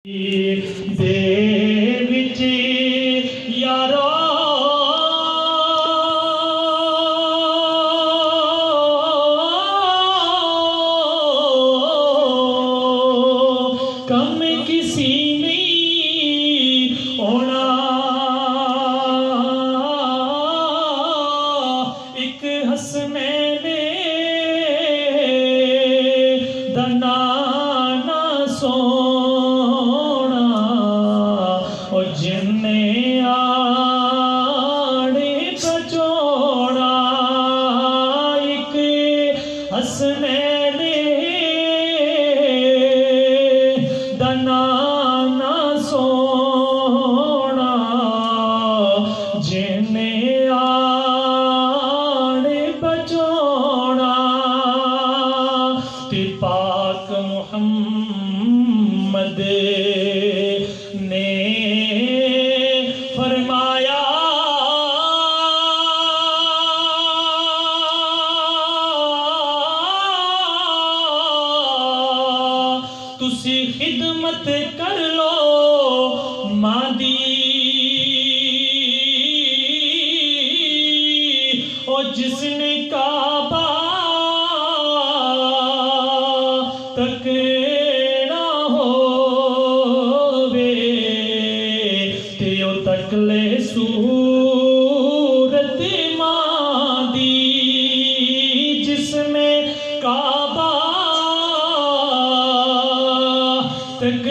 کم کسی نہیں ہونا ایک حسنین دا نانا سونا او جننے آڑے پچوڑا ایک حسنین نانا سونا جنے آڑے بچوڑا تے پاک محمد نے فرمایا تسی خدمت کر لو ماں دی او جس نے کعبہ تکنا ہووے تے او تک لے صورت ماں دی جس میں کعبہ تک